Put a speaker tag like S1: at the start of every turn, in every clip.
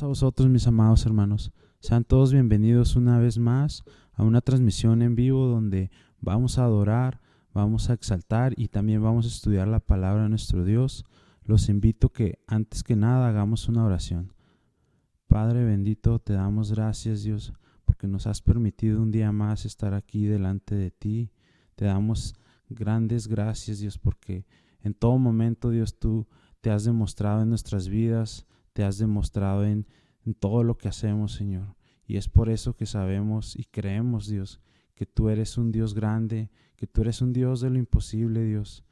S1: a vosotros, mis amados hermanos. Sean todos bienvenidos una vez más a una transmisión en vivo donde vamos a adorar, vamos a exaltar y también vamos a estudiar la palabra de nuestro Dios. Los invito que antes que nada hagamos una oración. Padre bendito, te damos gracias, Dios, porque nos has permitido un día más estar aquí delante de ti. Te damos grandes gracias, Dios, porque en todo momento, Dios, tú te has demostrado en nuestras vidas, te has demostrado en todo lo que hacemos, Señor. Y es por eso que sabemos y creemos, Dios, que tú eres un Dios grande, que tú eres un Dios de lo imposible, Dios.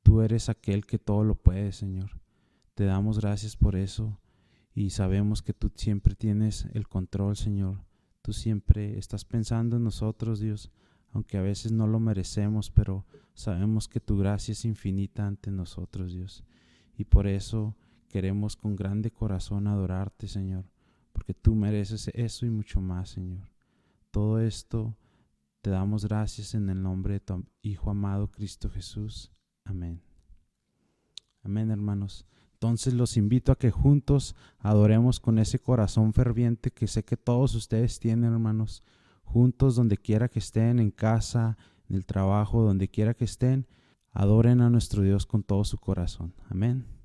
S1: Tú eres aquel que todo lo puede, Señor. Te damos gracias por eso y sabemos que tú siempre tienes el control, Señor. Tú siempre estás pensando en nosotros, Dios, aunque a veces no lo merecemos, pero sabemos que tu gracia es infinita ante nosotros, Dios. Y por eso queremos con grande corazón adorarte, Señor, porque tú mereces eso y mucho más, Señor. Todo esto te damos gracias en el nombre de tu Hijo amado, Cristo Jesús. Amén. Amén, hermanos. Entonces los invito a que juntos adoremos con ese corazón ferviente que sé que todos ustedes tienen, hermanos. Juntos, donde quiera que estén, en casa, en el trabajo, donde quiera que estén, adoren a nuestro Dios con todo su corazón. Amén.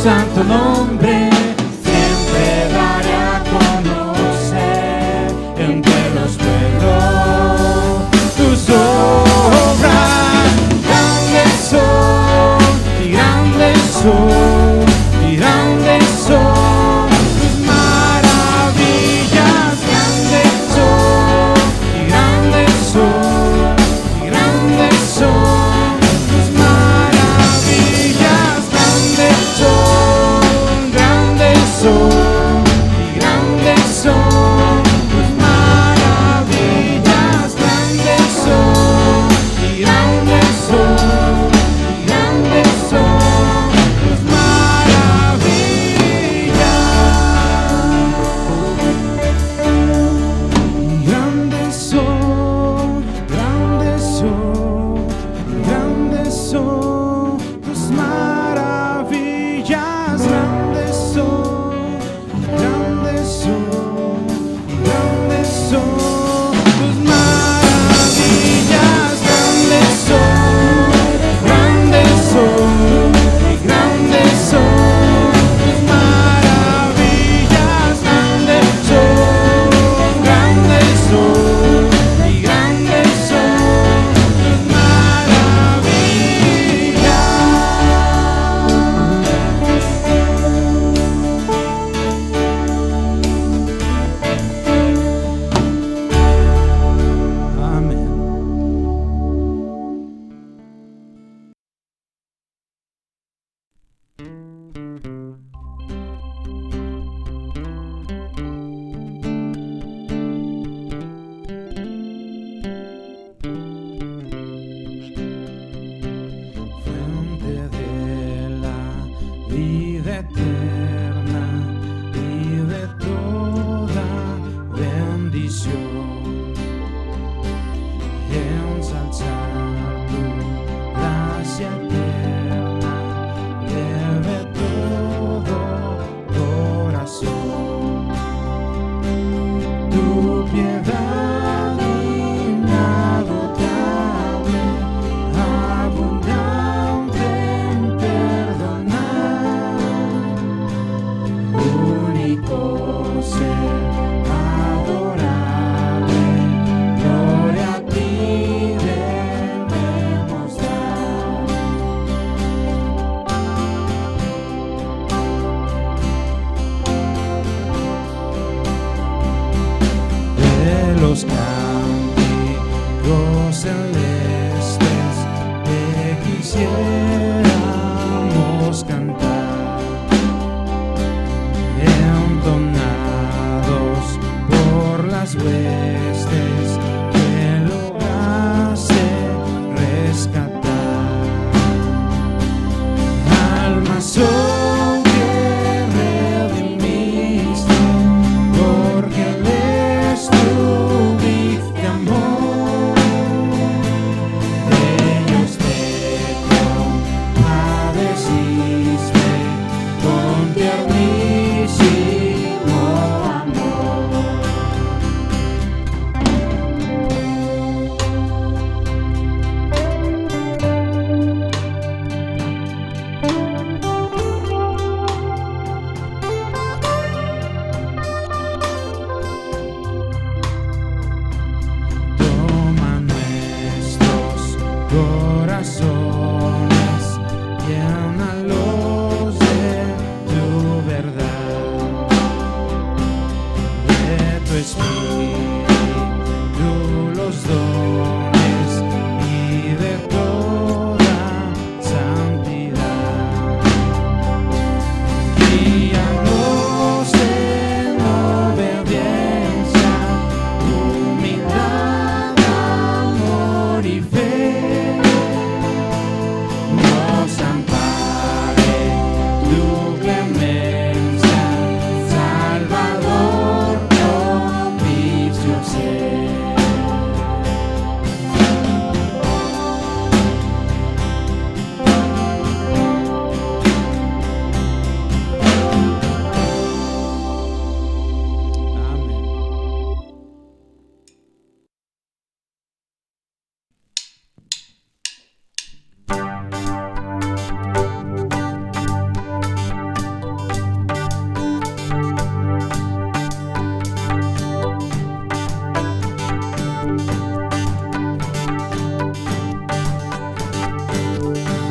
S2: Santo nombre siempre daré a conocer entre los pueblos tus obras. Grandes son y grandes son y grandes son tus maravillas. Grandes son y grandes son y grandes son tus maravillas. Grandes son y grandes son tus maravillas. Grandes son y grandes son y grandes son tus maravillas.
S1: vida eterna y de toda bendición. Ensalzar tu gracia eterna debe todo corazón. Tu piedad inagotable, abundante en perdonar, único ser adorable, gloria a ti debemos dar. De los cánticos celestes te quisiéramos cantar, entonados por las huestes que lograste rescatar. Almas son que redimiste, porque les tuviste amor. Ellos te compadeciste con tiernísimo amor. Toma nuestros corazones, llénalos de tu verdad, de tu espíritu los dones y de toda santidad. Guíanos en obediencia, humildad, amor y fe. Nos ampare tu clemencia, Salvador propicio ser. Amén.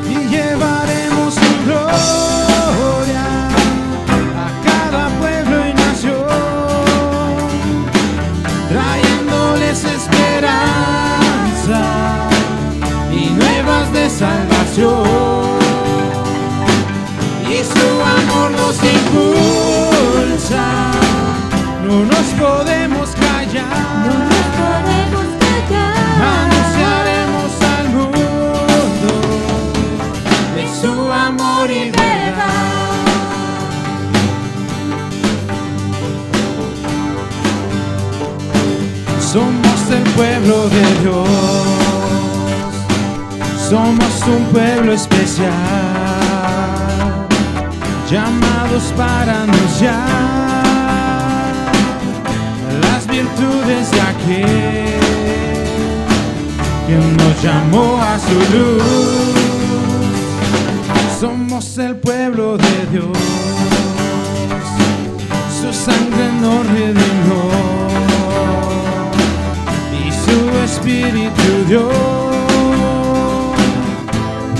S1: Y llevaremos tu gloria a cada pueblo y nación, trayéndoles esperanza y nuevas de salvación. Y su amor nos impulsa, no nos podemos callar, anunciaremos al mundo de su amor y verdad. Somos el pueblo de Dios, somos un pueblo especial, llamados para anunciar las virtudes de aquel que nos llamó a su luz. Somos el pueblo de Dios, su sangre nos redimió y su espíritu dio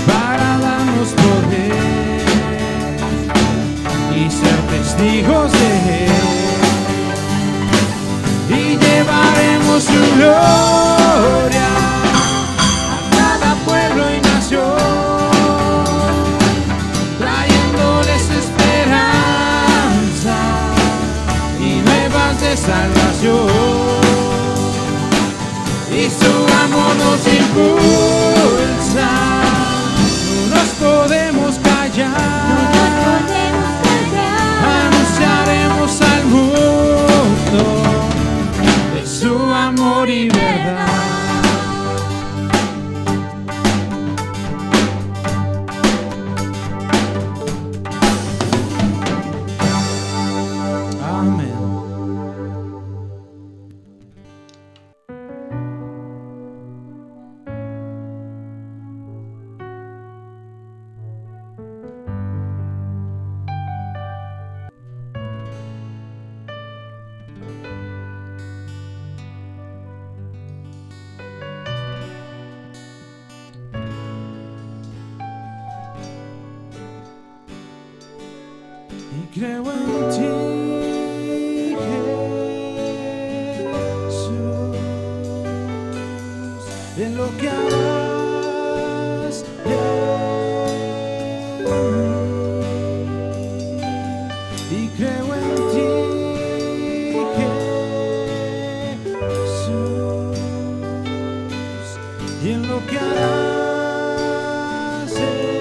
S1: para darnos poder y ser testigos de él. Y llevaremos su gloria a cada pueblo y nación, trayéndoles esperanza y nuevas de salvación. Y su amor nos impulsa, no nos podemos callar, creo en ti, Jesús, en lo que harás en mí. Y creo en ti, Jesús, y en lo que harás en mí.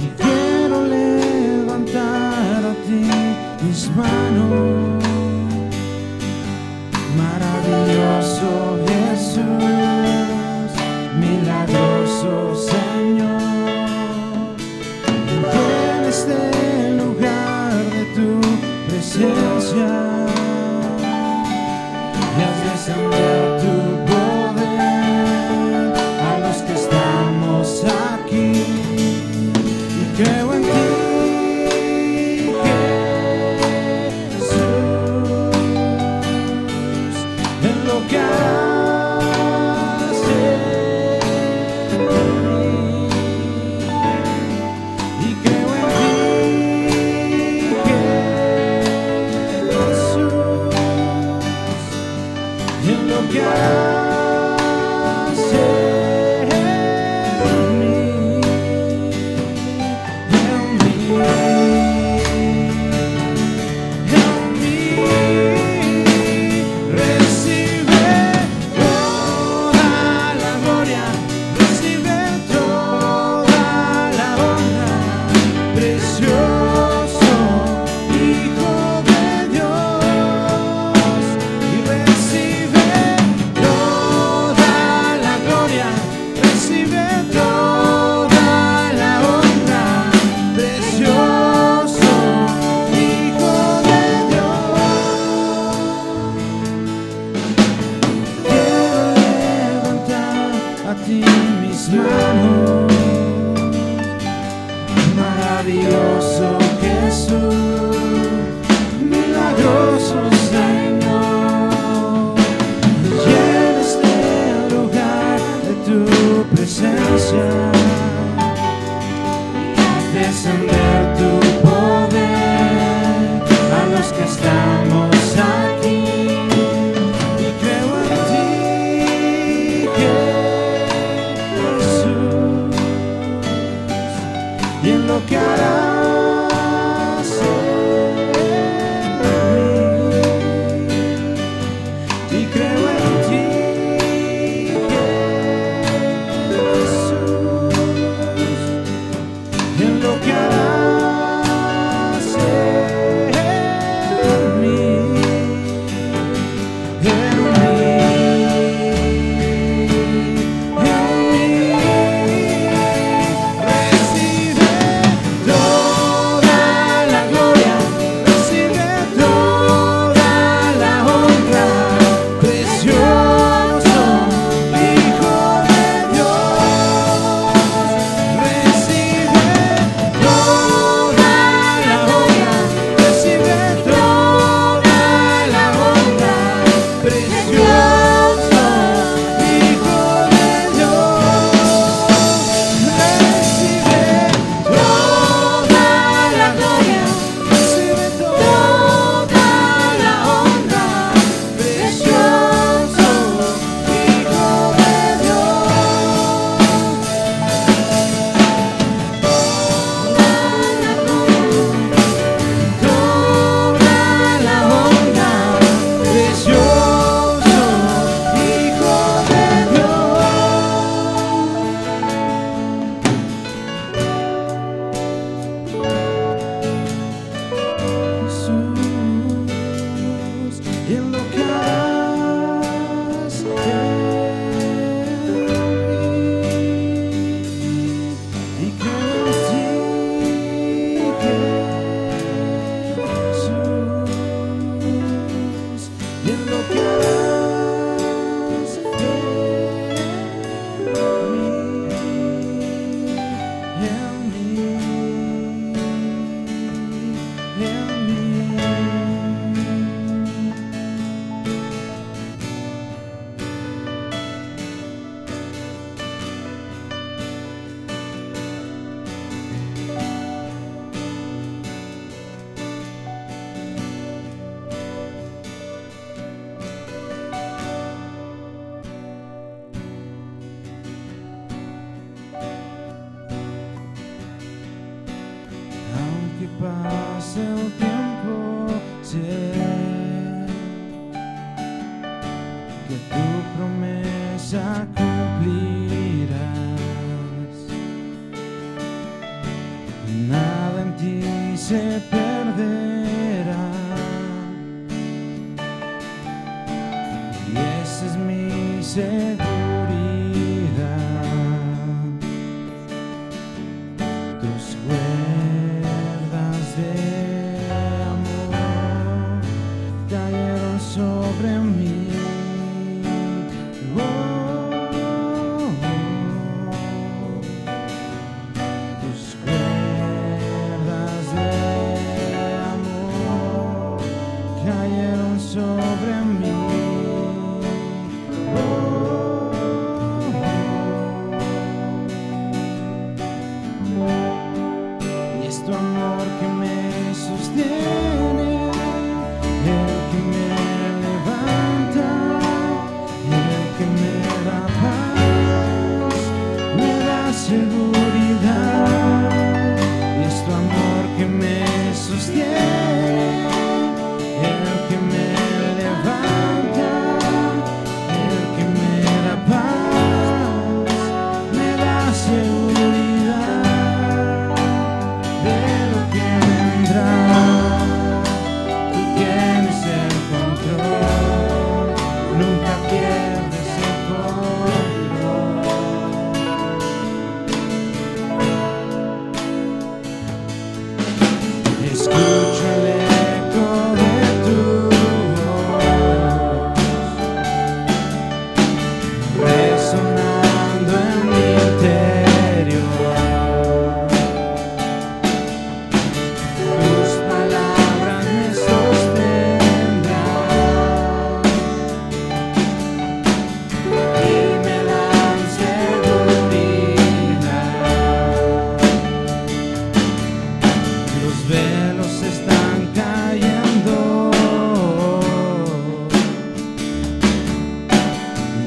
S1: Y quiero levantar a ti mis manos, maravilloso Jesús, milagroso Señor, en este lugar de tu presencia, y haz descender tu poder a los que estamos aquí. Y creo en ti, Jesús, en lo que harás en mí. Y creo en ti, Jesús, en lo pase el tiempo, sé que tu promesa cumplirás. Nada en ti se perderá, y esa es mi seguridad. Tus cuerdas de amor cayeron sobre mí. Tus cuerdas de amor cayeron sobre mí. Y es tu amor que me sostiene, el que me levanta, el que me da paz, me da seguridad. Y es tu amor que me sostiene, el que me levanta, el que me da paz, me da seguridad de lo que vendrá. Tú tienes el control, nunca pierdes el control. Escucho el eco de tu voz resonando en mi interior. Tus palabras me sostendrán y me dan seguridad. Los velos están cayendo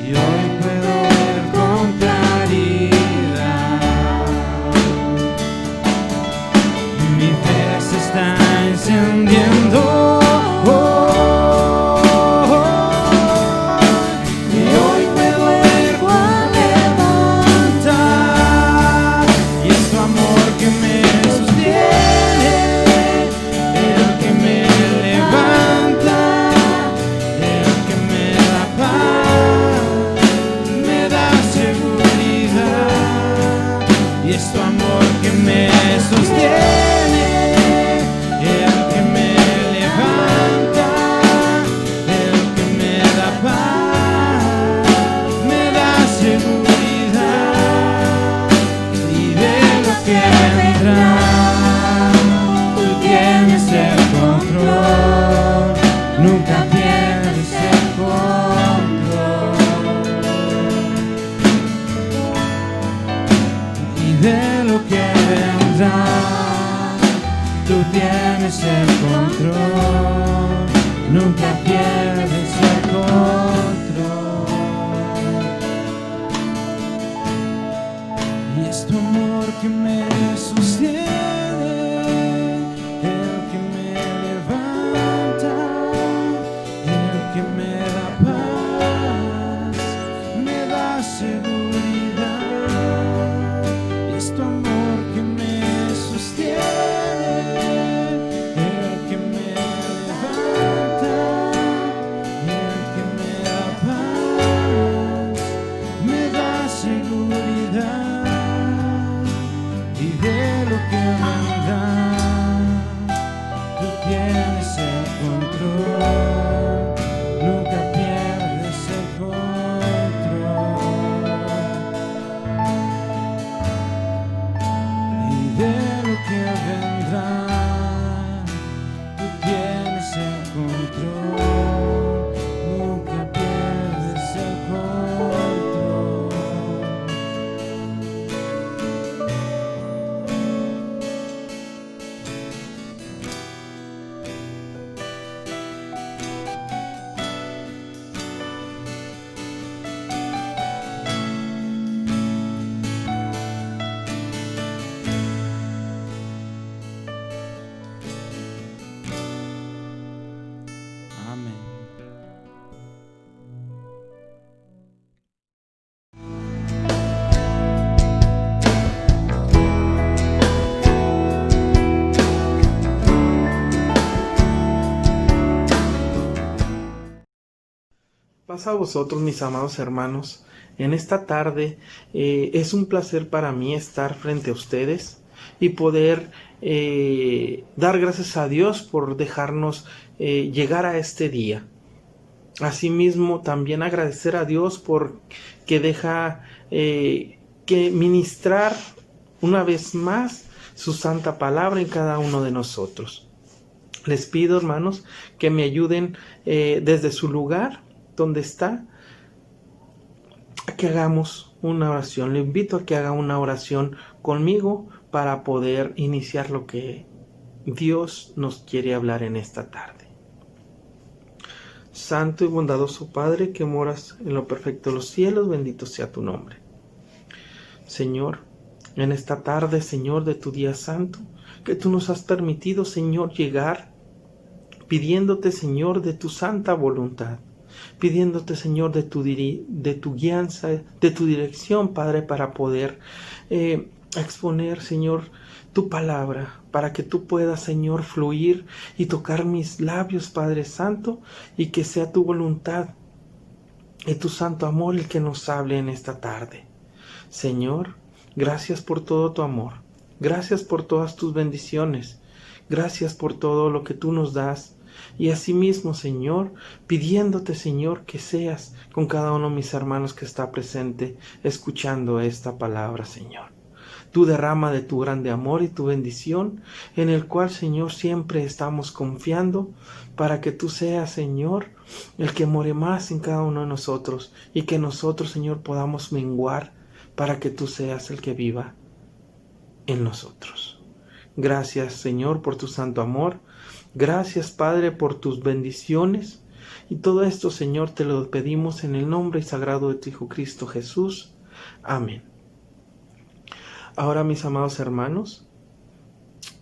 S1: y hoy puedo ver con claridad. Mi fe se está encendiendo, y hoy puedo ver cuán levanta. Y es tu amor que me sostiene, el que me levanta, el que me da paz, me da seguridad. Y es tu amor que me sostiene, el que me levanta, el que me da paz, me da seguridad. Y de lo que vendrá, tú tienes el control, nunca pierdes el control. Y de lo que vendrá, tú tienes el control, nunca pierdes el control. Y es tu amor que me sostiene, el que me levanta, el que me da paz, me da seguridad. Y es tu amor que me sostiene, el que me levanta, el que me da paz, me da seguridad. Y
S3: Paz a vosotros, mis amados hermanos. En esta tarde es un placer para mí estar frente a ustedes y poder dar gracias a Dios por dejarnos llegar a este día. Asimismo, también agradecer a Dios por que deja que ministrar una vez más su santa palabra en cada uno de nosotros. Les pido, hermanos, que me ayuden desde su lugar donde está, a que hagamos una oración. Le invito a que haga una oración conmigo para poder iniciar lo que Dios nos quiere hablar en esta tarde. Santo y bondadoso Padre, que moras en lo perfecto de los cielos, bendito sea tu nombre. Señor, en esta tarde, Señor, de tu día santo, que tú nos has permitido, Señor, llegar pidiéndote, Señor, de tu santa voluntad, pidiéndote, Señor, de tu guianza, de tu dirección, Padre, para poder exponer, Señor, tu palabra, para que tú puedas, Señor, fluir y tocar mis labios, Padre Santo, y que sea tu voluntad y tu santo amor el que nos hable en esta tarde. Señor, gracias por todo tu amor, gracias por todas tus bendiciones, gracias por todo lo que tú nos das. Y asimismo, Señor, pidiéndote, Señor, que seas con cada uno de mis hermanos que está presente, escuchando esta palabra, Señor. Tú derrama de tu grande amor y tu bendición, en el cual, Señor, siempre estamos confiando, para que tú seas, Señor, el que more más en cada uno de nosotros, y que nosotros, Señor, podamos menguar, para que tú seas el que viva en nosotros. Gracias, Señor, por tu santo amor. Gracias, Padre, por tus bendiciones. Y todo esto, Señor, te lo pedimos en el nombre sagrado de tu Hijo Cristo Jesús. Amén. Ahora, mis amados hermanos,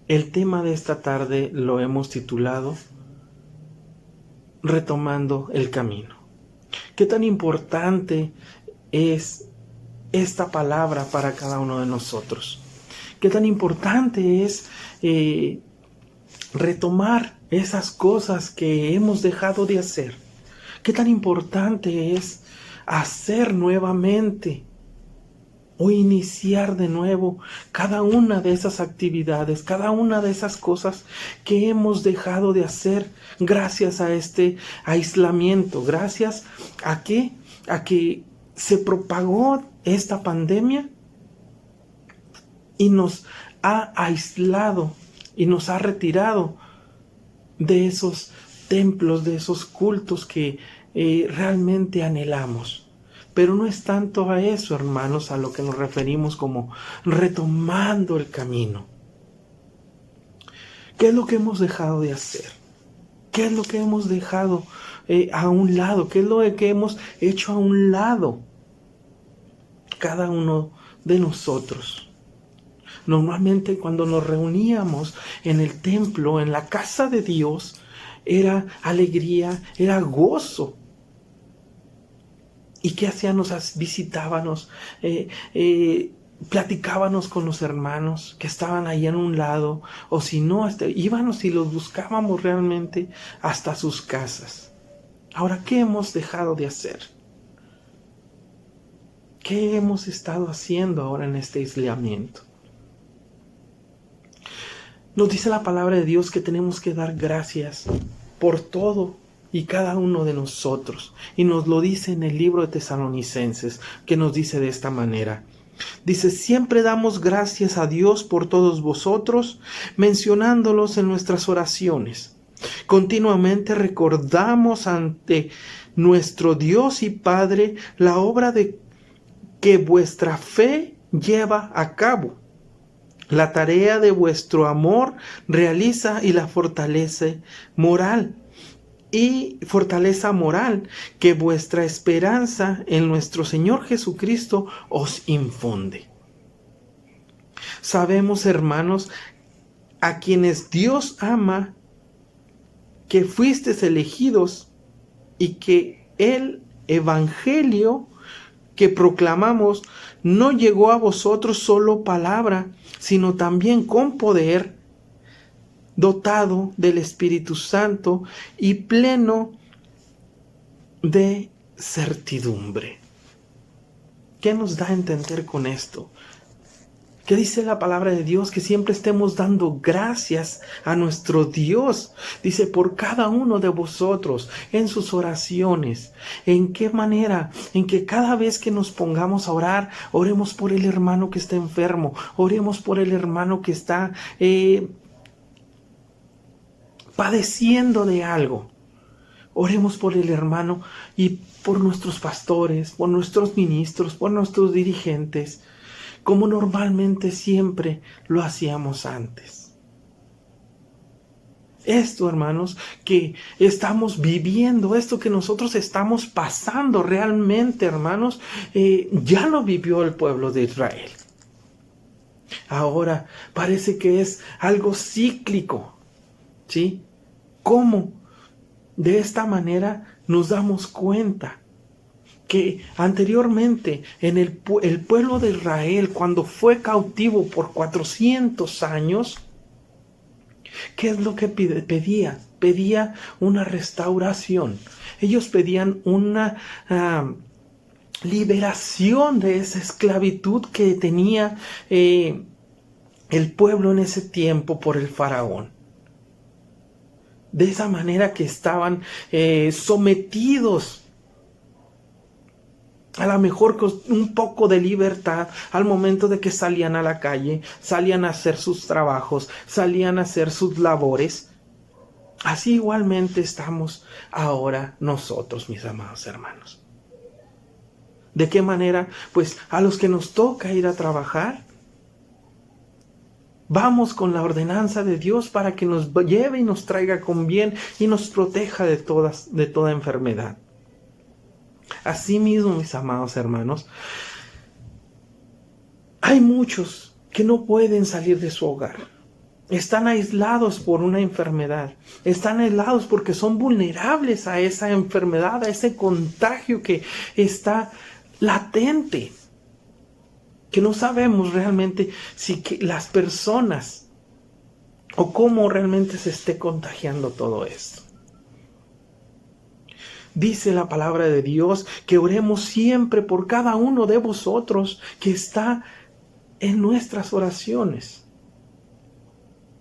S3: el tema de esta tarde lo hemos titulado Retomando el Camino. ¿Qué tan importante es esta palabra para cada uno de nosotros? ¿Qué tan importante es retomar esas cosas que hemos dejado de hacer? ¿Qué tan importante es hacer nuevamente o iniciar de nuevo cada una de esas actividades, cada una de esas cosas que hemos dejado de hacer gracias a este aislamiento, gracias a que se propagó esta pandemia y nos ha aislado y nos ha retirado de esos templos, de esos cultos que realmente anhelamos? Pero no es tanto a eso, hermanos, a lo que nos referimos como retomando el camino. ¿Qué es lo que hemos dejado de hacer? ¿Qué es lo que hemos dejado a un lado? ¿Qué es lo que hemos hecho a un lado? Cada uno de nosotros. Normalmente cuando nos reuníamos en el templo, en la casa de Dios, era alegría, era gozo. ¿Y qué hacíamos? Visitábamos, platicábamos con los hermanos que estaban ahí en un lado, o si no, íbamos y los buscábamos realmente hasta sus casas. Ahora, ¿qué hemos dejado de hacer? ¿Qué hemos estado haciendo ahora en este aislamiento? Nos dice la palabra de Dios que tenemos que dar gracias por todo y cada uno de nosotros. Y nos lo dice en el libro de Tesalonicenses, que nos dice de esta manera. Dice: siempre damos gracias a Dios por todos vosotros, mencionándolos en nuestras oraciones. Continuamente recordamos ante nuestro Dios y Padre la obra de que vuestra fe lleva a cabo, la tarea de vuestro amor realiza y la fortaleza moral que vuestra esperanza en nuestro Señor Jesucristo os infunde. Sabemos, hermanos, a quienes Dios ama, que fuisteis elegidos y que el evangelio que proclamamos no llegó a vosotros solo palabra, sino también con poder, dotado del Espíritu Santo y pleno de certidumbre. ¿Qué nos da a entender con esto? ¿Qué dice la palabra de Dios? Que siempre estemos dando gracias a nuestro Dios. Dice, por cada uno de vosotros en sus oraciones. ¿En qué manera? En que cada vez que nos pongamos a orar, oremos por el hermano que está enfermo. Oremos por el hermano que está padeciendo de algo. Oremos por el hermano y por nuestros pastores, por nuestros ministros, por nuestros dirigentes, como normalmente siempre lo hacíamos antes. Esto, hermanos, que estamos viviendo, esto que nosotros estamos pasando realmente, hermanos, ya lo vivió el pueblo de Israel. Ahora parece que es algo cíclico, ¿sí? ¿Cómo? De esta manera nos damos cuenta que anteriormente en el pueblo de Israel, cuando fue cautivo por 400 años, ¿qué es lo que pedía? Pedía una restauración. Ellos pedían una liberación de esa esclavitud que tenía el pueblo en ese tiempo por el faraón. De esa manera que estaban sometidos a lo mejor con un poco de libertad al momento de que salían a la calle, salían a hacer sus trabajos, salían a hacer sus labores. Así igualmente estamos ahora nosotros, mis amados hermanos. ¿De qué manera? Pues a los que nos toca ir a trabajar, vamos con la ordenanza de Dios para que nos lleve y nos traiga con bien y nos proteja de toda enfermedad. Asimismo, mis amados hermanos, hay muchos que no pueden salir de su hogar. Están aislados por una enfermedad. Están aislados porque son vulnerables a esa enfermedad, a ese contagio que está latente. Que no sabemos realmente si las personas o cómo realmente se esté contagiando todo esto. Dice la palabra de Dios que oremos siempre por cada uno de vosotros que está en nuestras oraciones.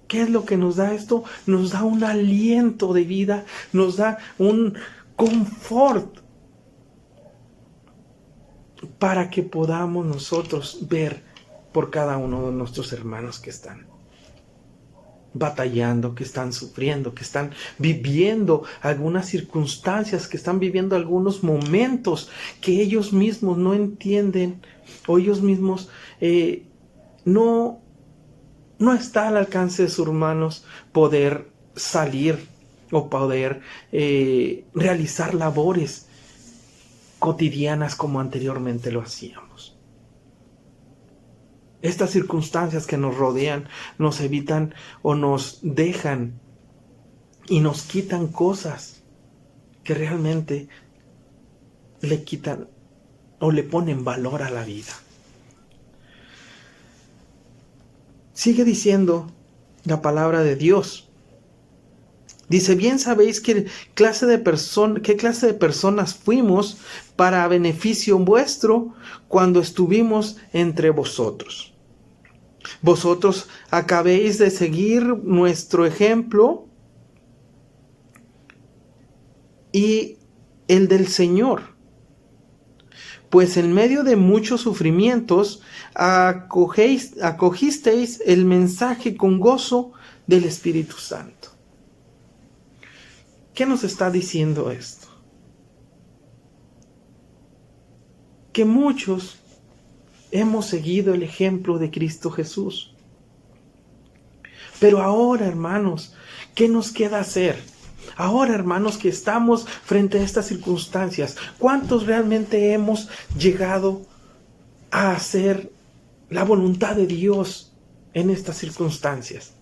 S3: ¿Qué es lo que nos da esto? Nos da un aliento de vida, nos da un confort para que podamos nosotros ver por cada uno de nuestros hermanos que están batallando, que están sufriendo, que están viviendo algunas circunstancias, que están viviendo algunos momentos que ellos mismos no entienden o ellos mismos no está al alcance de sus manos poder salir o poder realizar labores cotidianas como anteriormente lo hacíamos. Estas circunstancias que nos rodean nos evitan o nos dejan y nos quitan cosas que realmente le quitan o le ponen valor a la vida. Sigue diciendo la palabra de Dios. Dice, bien sabéis qué clase de personas fuimos para beneficio vuestro cuando estuvimos entre vosotros. Vosotros acabéis de seguir nuestro ejemplo y el del Señor. Pues en medio de muchos sufrimientos acogisteis el mensaje con gozo del Espíritu Santo. ¿Qué nos está diciendo esto? Que muchos hemos seguido el ejemplo de Cristo Jesús. Pero ahora, hermanos, ¿qué nos queda hacer? Ahora, hermanos, que estamos frente a estas circunstancias, ¿cuántos realmente hemos llegado a hacer la voluntad de Dios en estas circunstancias?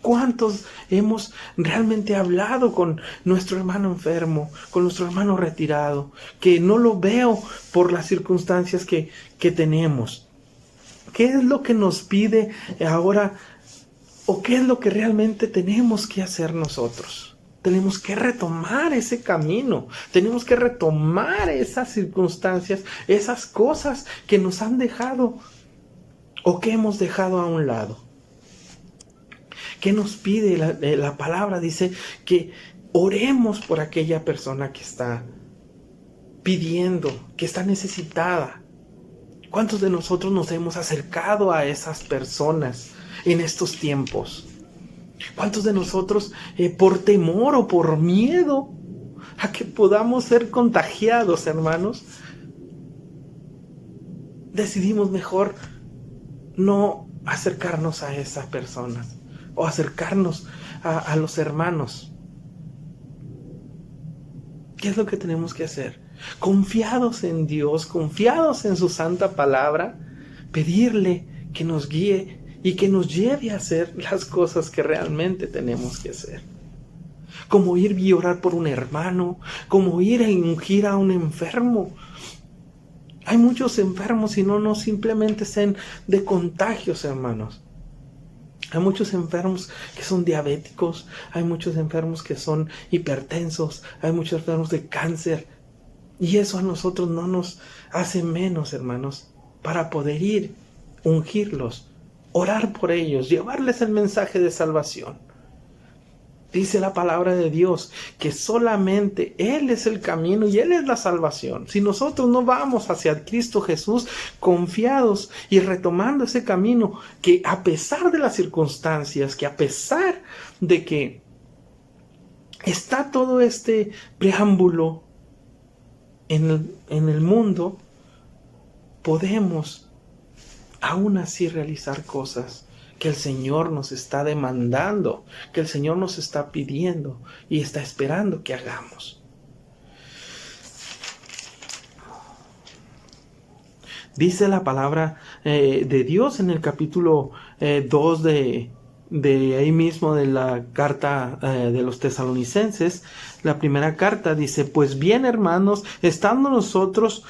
S3: ¿Cuántos hemos realmente hablado con nuestro hermano enfermo, con nuestro hermano retirado, que no lo veo por las circunstancias que tenemos? ¿Qué es lo que nos pide ahora o qué es lo que realmente tenemos que hacer nosotros? tenemos que retomar ese camino, tenemos que retomar esas circunstancias, esas cosas que nos han dejado o que hemos dejado a un lado. ¿Qué nos pide la palabra? Dice que oremos por aquella persona que está pidiendo, que está necesitada. ¿Cuántos de nosotros nos hemos acercado a esas personas en estos tiempos? ¿Cuántos de nosotros por temor o por miedo a que podamos ser contagiados, hermanos, decidimos mejor no acercarnos a esas personas o acercarnos a los hermanos? ¿Qué es lo que tenemos que hacer? Confiados en Dios, confiados en su santa palabra, pedirle que nos guíe y que nos lleve a hacer las cosas que realmente tenemos que hacer. Como ir y orar por un hermano, como ir a ungir a un enfermo. Hay muchos enfermos y no simplemente sean de contagios, hermanos. Hay muchos enfermos que son diabéticos, hay muchos enfermos que son hipertensos, hay muchos enfermos de cáncer. Y eso a nosotros no nos hace menos, hermanos, para poder ir, ungirlos, orar por ellos, llevarles el mensaje de salvación. Dice la palabra de Dios que solamente Él es el camino y Él es la salvación. Si nosotros no vamos hacia Cristo Jesús confiados y retomando ese camino, que a pesar de las circunstancias, que a pesar de que está todo este preámbulo en el mundo, podemos aún así realizar cosas que el Señor nos está demandando, que el Señor nos está pidiendo y está esperando que hagamos. Dice la palabra de Dios en el capítulo 2 de ahí mismo de la carta de los tesalonicenses, la primera carta dice: pues bien, hermanos, estando nosotros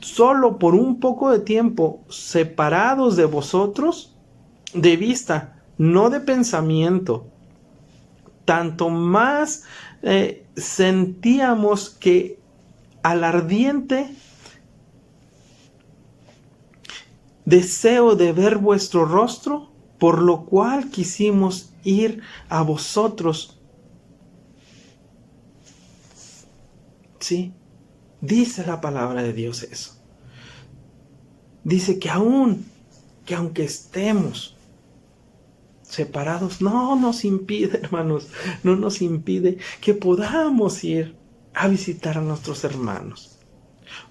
S3: solo por un poco de tiempo separados de vosotros, de vista, no de pensamiento, tanto más sentíamos que al ardiente deseo de ver vuestro rostro, por lo cual quisimos ir a vosotros. Sí, dice la palabra de Dios eso. Dice que aunque estemos separados, no nos impide, hermanos, no nos impide que podamos ir a visitar a nuestros hermanos.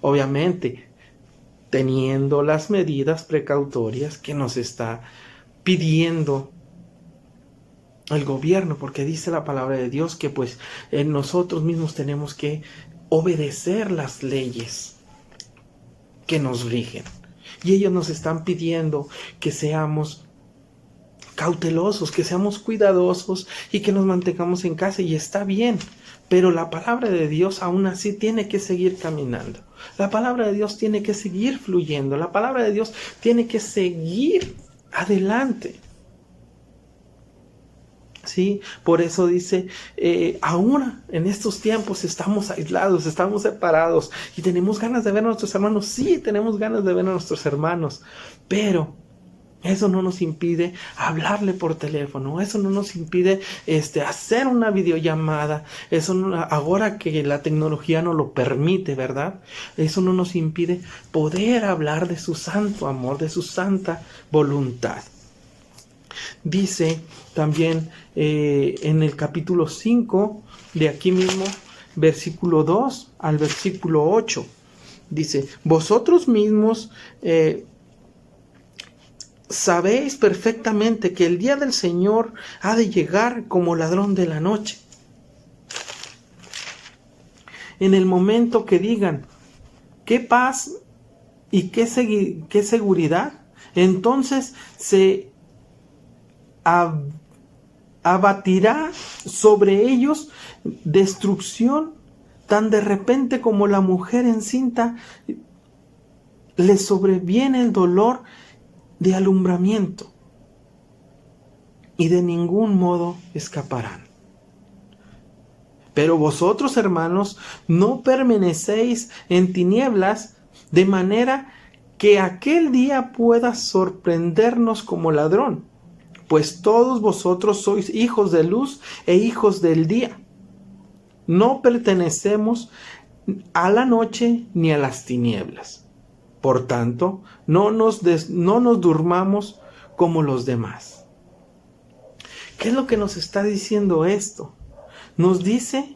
S3: Obviamente, teniendo las medidas precautorias que nos está pidiendo el gobierno, porque dice la palabra de Dios que pues nosotros mismos tenemos que obedecer las leyes que nos rigen. Y ellos nos están pidiendo que seamos cautelosos, que seamos cuidadosos y que nos mantengamos en casa, y está bien, pero la palabra de Dios aún así tiene que seguir caminando. La palabra de Dios tiene que seguir fluyendo. La palabra de Dios tiene que seguir adelante. ¿Sí? Por eso dice, ahora en estos tiempos estamos aislados, estamos separados y tenemos ganas de ver a nuestros hermanos. Sí, tenemos ganas de ver a nuestros hermanos, pero eso no nos impide hablarle por teléfono, eso no nos impide hacer una videollamada, eso no, ahora que la tecnología nos lo permite, ¿verdad? Eso no nos impide poder hablar de su santo amor, de su santa voluntad. Dice también en el capítulo 5 de aquí mismo, versículo 2 al versículo 8, dice: vosotros mismos sabéis perfectamente que el día del Señor ha de llegar como ladrón de la noche. En el momento que digan: qué paz y qué seguridad, entonces se abatirá sobre ellos destrucción tan de repente como la mujer encinta le sobreviene el dolor de alumbramiento, y de ningún modo escaparán. Pero vosotros, hermanos, no permanecéis en tinieblas, de manera que aquel día pueda sorprendernos como ladrón. Pues todos vosotros sois hijos de luz e hijos del día. No pertenecemos a la noche ni a las tinieblas. Por tanto, no nos durmamos como los demás. ¿Qué es lo que nos está diciendo esto? Nos dice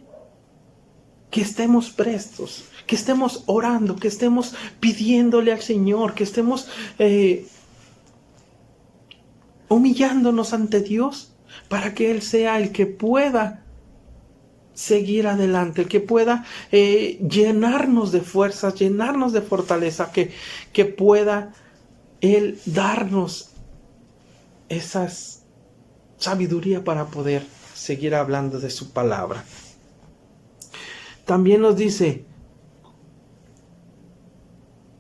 S3: que estemos prestos, que estemos orando, que estemos pidiéndole al Señor, que estemos humillándonos ante Dios para que Él sea el que pueda seguir adelante, el que pueda llenarnos de fuerzas, llenarnos de fortaleza, que pueda Él darnos esa sabiduría para poder seguir hablando de su palabra. También nos dice,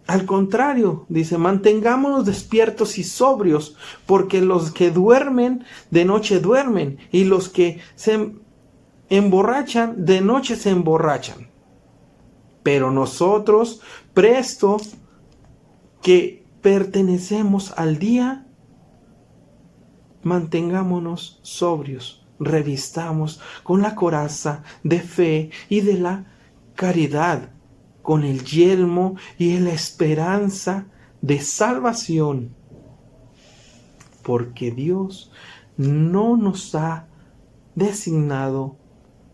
S3: al contrario, dice, mantengámonos despiertos y sobrios, porque los que duermen de noche duermen, y los que se emborrachan de noche se emborrachan. Pero nosotros, presto que pertenecemos al día, mantengámonos sobrios, revistamos con la coraza de fe y de la caridad, con el yelmo y en la esperanza de salvación, porque Dios no nos ha designado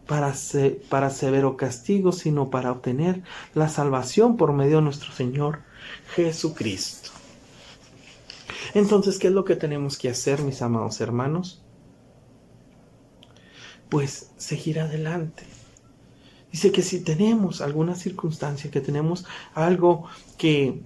S3: para severo castigo, sino para obtener la salvación por medio de nuestro Señor Jesucristo. Entonces, ¿qué es lo que tenemos que hacer, mis amados hermanos? Pues seguir adelante. Dice que si tenemos alguna circunstancia, que tenemos algo que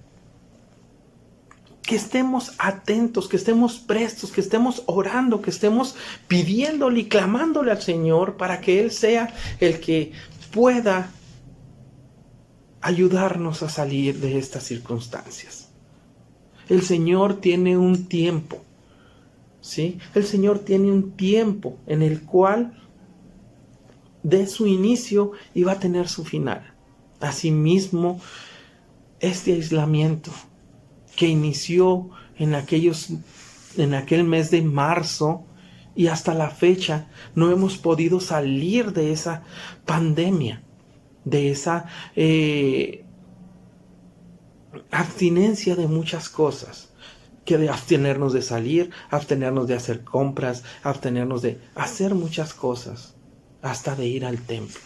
S3: estemos atentos, que estemos prestos, que estemos orando, que estemos pidiéndole y clamándole al Señor para que Él sea el que pueda ayudarnos a salir de estas circunstancias. El Señor tiene un tiempo, ¿sí? El Señor tiene un tiempo en el cual de su inicio iba a tener su final. Asimismo, este aislamiento que inició en aquel mes de marzo y hasta la fecha no hemos podido salir de esa pandemia, de esa abstinencia de muchas cosas, que de abstenernos de salir, abstenernos de hacer compras, abstenernos de hacer muchas cosas, hasta de ir al templo.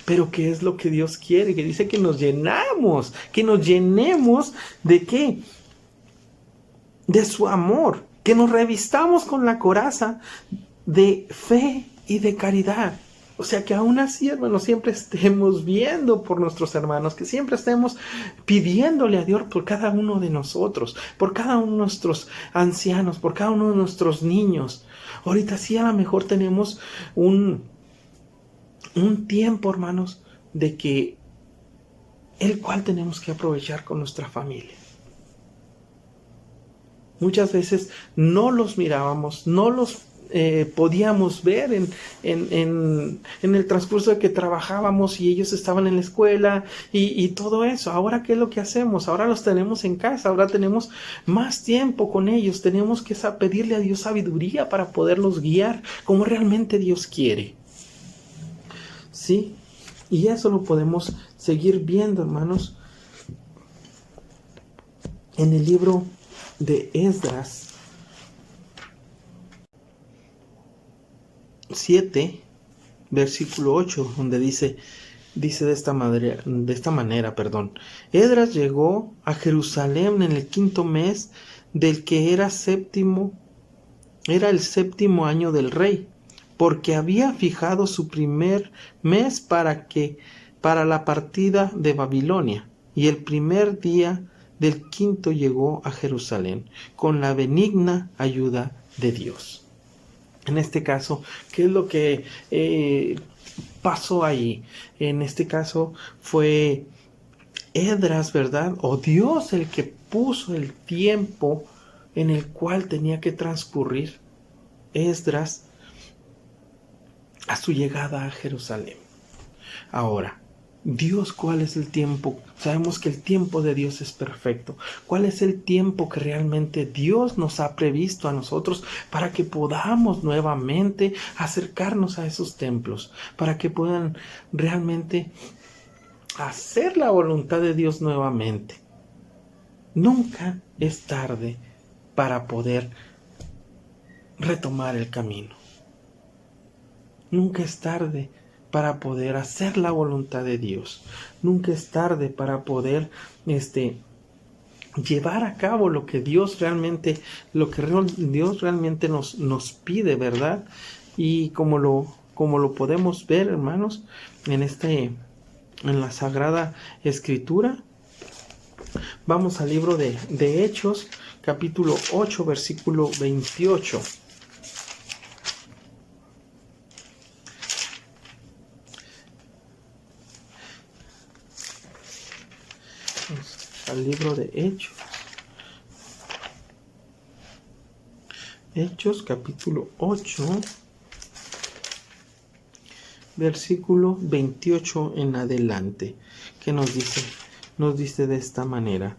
S3: Pero ¿qué es lo que Dios quiere? Que dice que nos llenemos, que nos llenemos ¿de qué? De su amor, que nos revistamos con la coraza de fe y de caridad. O sea, que aún así, hermanos, siempre estemos viendo por nuestros hermanos, que siempre estemos pidiéndole a Dios por cada uno de nosotros, por cada uno de nuestros ancianos, por cada uno de nuestros niños. Ahorita sí a lo mejor tenemos un tiempo, hermanos, de que el cual tenemos que aprovechar con nuestra familia. Muchas veces no los mirábamos, no los podíamos ver en el transcurso de que trabajábamos y ellos estaban en la escuela y todo eso. Ahora, ¿qué es lo que hacemos? Ahora los tenemos en casa, ahora tenemos más tiempo con ellos. Tenemos que pedirle a Dios sabiduría para poderlos guiar como realmente Dios quiere. ¿Sí? Y eso lo podemos seguir viendo, hermanos, en el libro de Esdras 7, versículo 8, donde dice de esta manera, Esdras llegó a Jerusalén en el 5º mes del que era el séptimo año del rey, porque había fijado su primer mes para la partida de Babilonia, y el primer día del 5º llegó a Jerusalén, con la benigna ayuda de Dios. En este caso, ¿qué es lo que pasó ahí? En este caso fue Esdras, ¿verdad? O Dios el que puso el tiempo en el cual tenía que transcurrir Esdras a su llegada a Jerusalén. Ahora, Dios, ¿cuál es el tiempo? Sabemos que el tiempo de Dios es perfecto. ¿Cuál es el tiempo que realmente Dios nos ha previsto a nosotros para que podamos nuevamente acercarnos a esos templos? Para que puedan realmente hacer la voluntad de Dios nuevamente. Nunca es tarde para poder retomar el camino. Nunca es tarde para poder hacer la voluntad de Dios. Nunca es tarde para poder llevar a cabo lo que Dios realmente nos pide, ¿verdad? Y como lo podemos ver, hermanos, en la Sagrada Escritura, vamos al libro de Hechos, capítulo 8, versículo 28. Al libro de Hechos capítulo 8, versículo 28 en adelante, que nos dice de esta manera: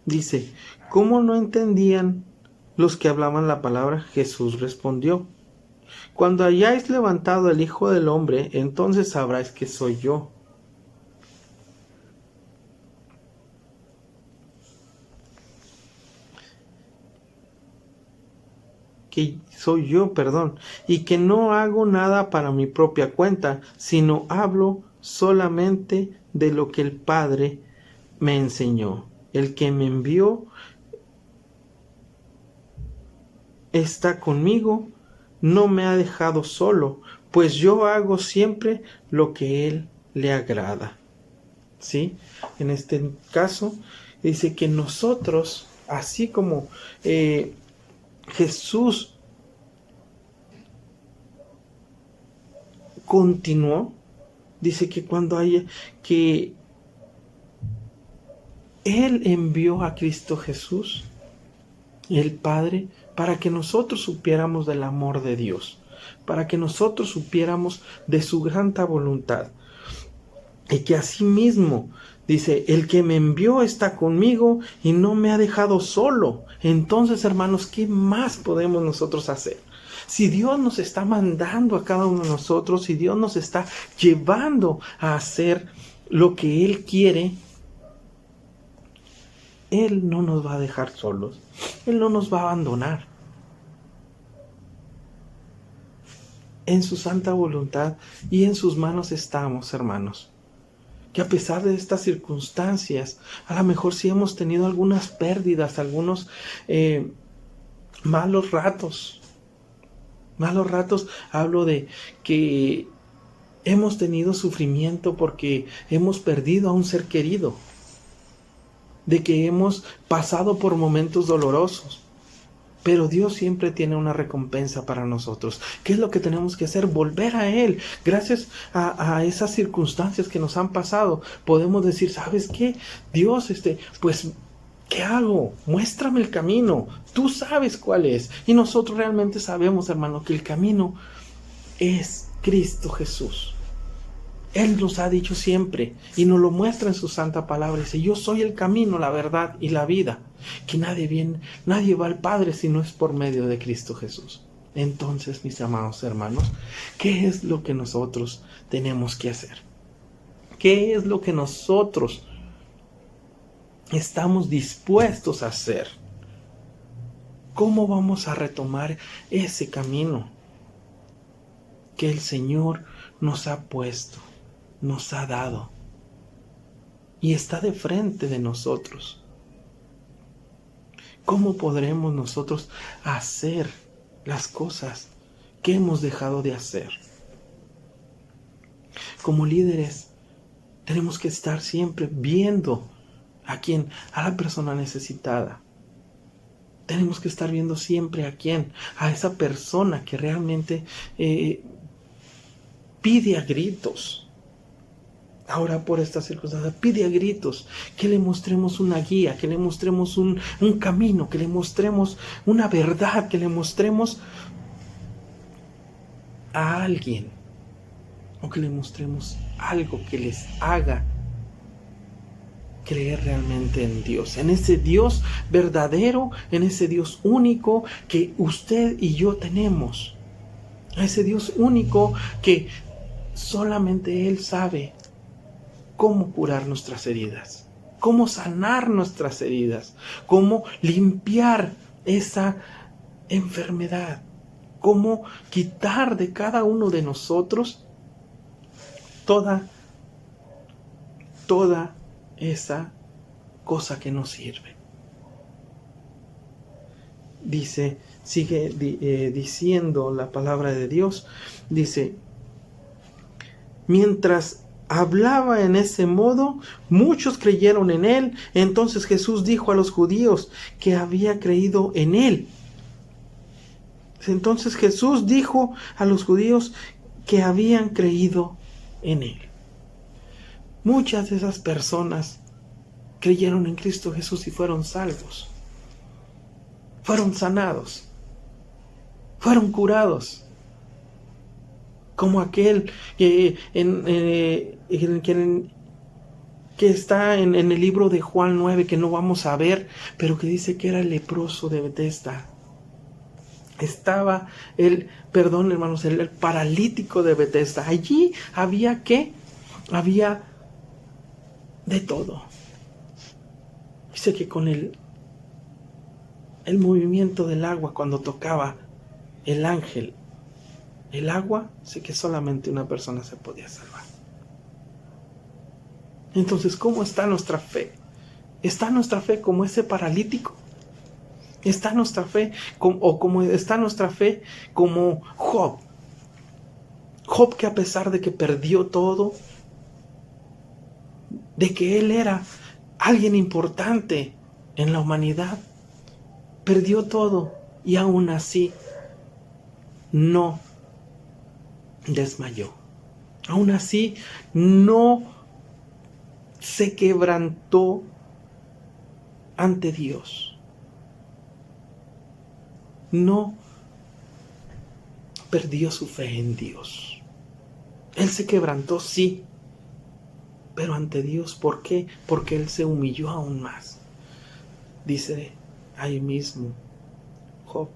S3: dice, ¿cómo no entendían los que hablaban la palabra? Jesús respondió: cuando hayáis levantado al Hijo del Hombre, entonces sabráis que soy yo. Y que no hago nada para mi propia cuenta, sino hablo solamente de lo que el Padre me enseñó. El que me envió está conmigo, no me ha dejado solo, pues yo hago siempre lo que Él le agrada. ¿Sí? En este caso dice que nosotros, así como Jesús continuó, dice que que Él envió a Cristo Jesús, el Padre, para que nosotros supiéramos del amor de Dios, para que nosotros supiéramos de su santa voluntad. Y que asimismo, dice, el que me envió está conmigo y no me ha dejado solo. Entonces, hermanos, ¿qué más podemos nosotros hacer? Si Dios nos está mandando a cada uno de nosotros, si Dios nos está llevando a hacer lo que Él quiere, Él no nos va a dejar solos. Él no nos va a abandonar. En su santa voluntad y en sus manos estamos, hermanos. Que a pesar de estas circunstancias, a lo mejor sí hemos tenido algunas pérdidas, algunos malos ratos. Malos ratos, hablo de que hemos tenido sufrimiento porque hemos perdido a un ser querido. De que hemos pasado por momentos dolorosos. Pero Dios siempre tiene una recompensa para nosotros. ¿Qué es lo que tenemos que hacer? Volver a Él. Gracias a esas circunstancias que nos han pasado, podemos decir, ¿sabes qué? Dios, pues, ¿qué hago? Muéstrame el camino. Tú sabes cuál es. Y nosotros realmente sabemos, hermano, que el camino es Cristo Jesús. Él nos ha dicho siempre y nos lo muestra en su santa palabra. Dice, yo soy el camino, la verdad y la vida. Que nadie va al Padre si no es por medio de Cristo Jesús. Entonces, mis amados hermanos, ¿qué es lo que nosotros tenemos que hacer? ¿Qué es lo que nosotros estamos dispuestos a hacer? ¿Cómo vamos a retomar ese camino que el Señor nos ha puesto, nos ha dado y está de frente de nosotros? ¿Cómo podremos nosotros hacer las cosas que hemos dejado de hacer? Como líderes tenemos que estar siempre viendo a la persona necesitada. Tenemos que estar viendo siempre a esa persona que realmente pide a gritos. ahora por esta circunstancia, pide a gritos que le mostremos una guía, que le mostremos un camino, que le mostremos una verdad, que le mostremos a alguien, o que le mostremos algo que les haga creer realmente en Dios, en ese Dios verdadero, en ese Dios único que usted y yo tenemos, a ese Dios único que solamente Él sabe cómo curar nuestras heridas, cómo sanar nuestras heridas, cómo limpiar esa enfermedad, cómo quitar de cada uno de nosotros toda esa cosa que nos sirve. Dice, sigue diciendo la palabra de Dios, dice, mientras hablaba en ese modo, muchos creyeron en él. Entonces Jesús dijo a los judíos que había creído en él. Entonces Jesús dijo a los judíos que habían creído en él. Muchas de esas personas creyeron en Cristo Jesús y fueron salvos, fueron sanados, fueron curados, como aquel que está en el libro de Juan 9, que no vamos a ver, pero que dice que era el leproso de Betesda. Estaba el paralítico de Betesda. Allí había de todo. Dice que con el movimiento del agua, cuando tocaba el ángel el agua, sé que solamente una persona se podía salvar. Entonces, ¿cómo está nuestra fe? ¿Está nuestra fe como ese paralítico? ¿Está nuestra fe está nuestra fe como Job? Job, que a pesar de que perdió todo, de que él era alguien importante en la humanidad, perdió todo y aún así no desmayó. Aún así no se quebrantó ante Dios. No perdió su fe en Dios. Él se quebrantó, sí, pero ante Dios, ¿por qué? Porque él se humilló aún más. Dice ahí mismo Job,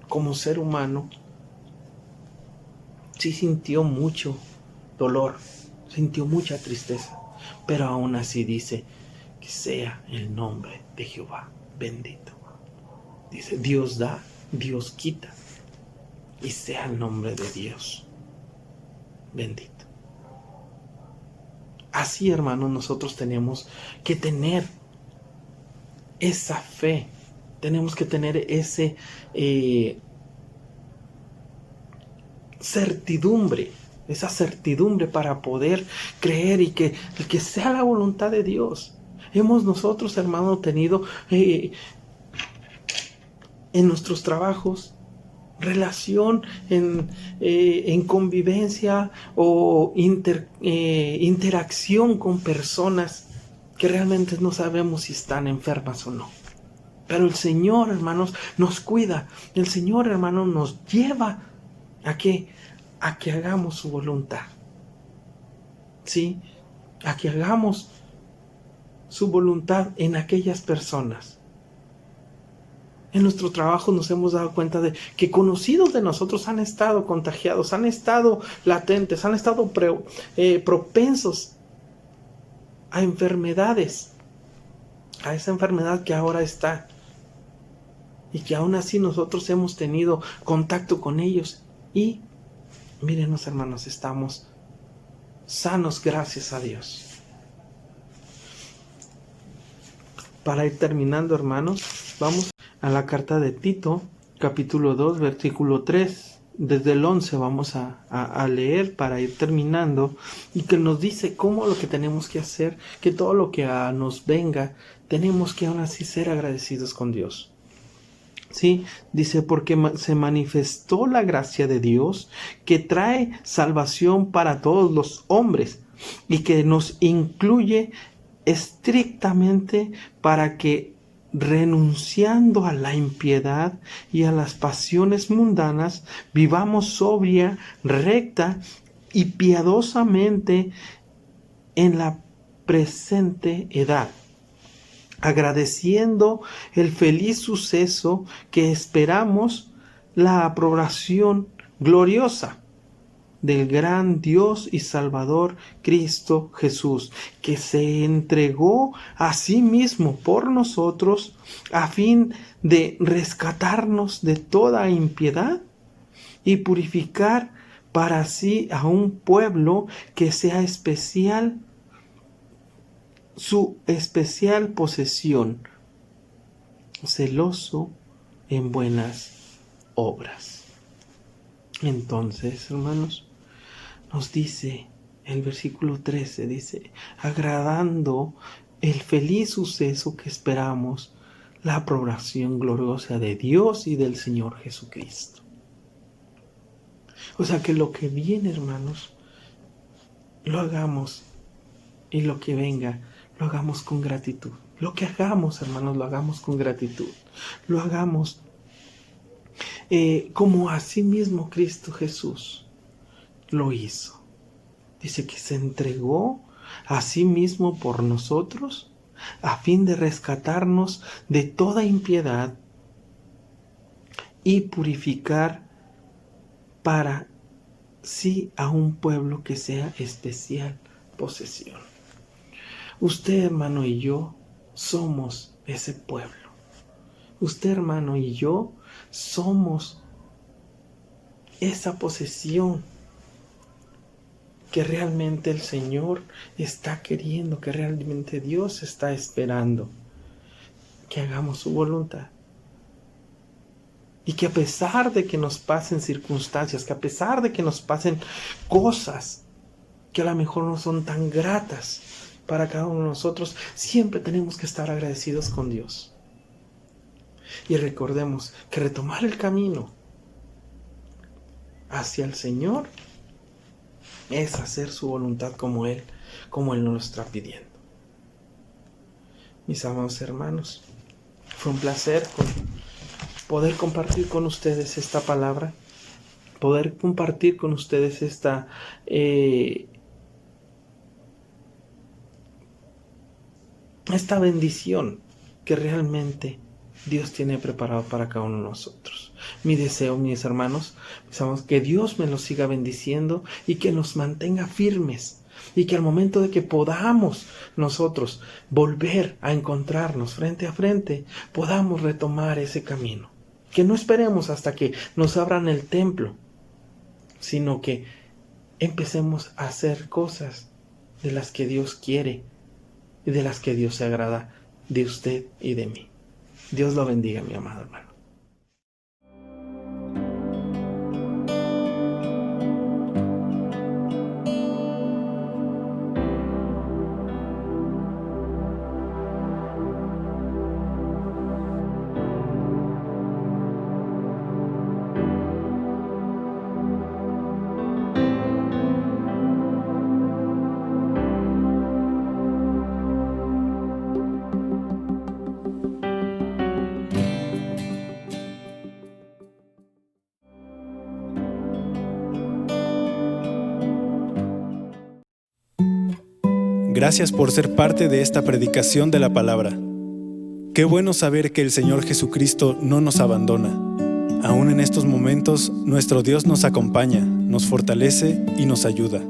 S3: como ser humano, sí sintió mucho dolor, sintió mucha tristeza, pero aún así dice que sea el nombre de Jehová bendito. Dice, Dios da, Dios quita, y sea el nombre de Dios bendito. Así, hermanos, nosotros tenemos que tener esa fe, tenemos que tener ese certidumbre, esa certidumbre para poder creer y que sea la voluntad de Dios. Hemos nosotros, hermanos, tenido en nuestros trabajos relación en convivencia o interacción con personas que realmente no sabemos si están enfermas o no. Pero el Señor, hermanos, nos cuida. El Señor, hermanos, nos lleva a que hagamos su voluntad. ¿Sí? A que hagamos su voluntad en aquellas personas. En nuestro trabajo nos hemos dado cuenta de que conocidos de nosotros han estado contagiados, han estado latentes, han estado propensos a enfermedades, a esa enfermedad que ahora está, y que aún así nosotros hemos tenido contacto con ellos y, mírenos, hermanos, estamos sanos, gracias a Dios. Para ir terminando, hermanos, vamos a la carta de Tito, capítulo 2, versículo 3. Desde el 11 vamos a leer para ir terminando, y que nos dice cómo lo que tenemos que hacer, que todo lo que nos venga, tenemos que aún así ser agradecidos con Dios. Sí, dice, porque se manifestó la gracia de Dios que trae salvación para todos los hombres, y que nos incluye estrictamente para que, renunciando a la impiedad y a las pasiones mundanas, vivamos sobria, recta y piadosamente en la presente edad, agradeciendo el feliz suceso que esperamos, la aprobación gloriosa del gran Dios y Salvador Cristo Jesús, que se entregó a sí mismo por nosotros a fin de rescatarnos de toda impiedad y purificar para sí a un pueblo que sea especial, su especial posesión, celoso en buenas obras. Entonces, hermanos, nos dice el versículo 13, dice, agradando el feliz suceso que esperamos, la aprobación gloriosa de Dios y del Señor Jesucristo. O sea que lo que viene, hermanos, lo hagamos, y lo que venga, lo hagamos con gratitud. Lo que hagamos, hermanos, lo hagamos con gratitud. Lo hagamos como así mismo Cristo Jesús lo hizo. Dice que se entregó a sí mismo por nosotros a fin de rescatarnos de toda impiedad y purificar para sí a un pueblo que sea especial posesión. Usted, hermano, y yo somos ese pueblo. Usted, hermano, y yo somos esa posesión que realmente el Señor está queriendo, que realmente Dios está esperando que hagamos su voluntad. Y que a pesar de que nos pasen circunstancias, que a pesar de que nos pasen cosas que a lo mejor no son tan gratas para cada uno de nosotros, siempre tenemos que estar agradecidos con Dios. Y recordemos que retomar el camino hacia el Señor es hacer su voluntad como Él nos lo está pidiendo. Mis amados hermanos, fue un placer poder compartir con ustedes esta palabra, poder compartir con ustedes esta bendición que realmente Dios tiene preparado para cada uno de nosotros. Mi deseo, mis hermanos, que Dios me los siga bendiciendo y que nos mantenga firmes, y que al momento de que podamos nosotros volver a encontrarnos frente a frente, podamos retomar ese camino. Que no esperemos hasta que nos abran el templo, sino que empecemos a hacer cosas de las que Dios quiere y de las que Dios se agrada de usted y de mí. Dios lo bendiga, mi amado hermano.
S4: Gracias por ser parte de esta predicación de la palabra. Qué bueno saber que el Señor Jesucristo no nos abandona. Aún en estos momentos, nuestro Dios nos acompaña, nos fortalece y nos ayuda.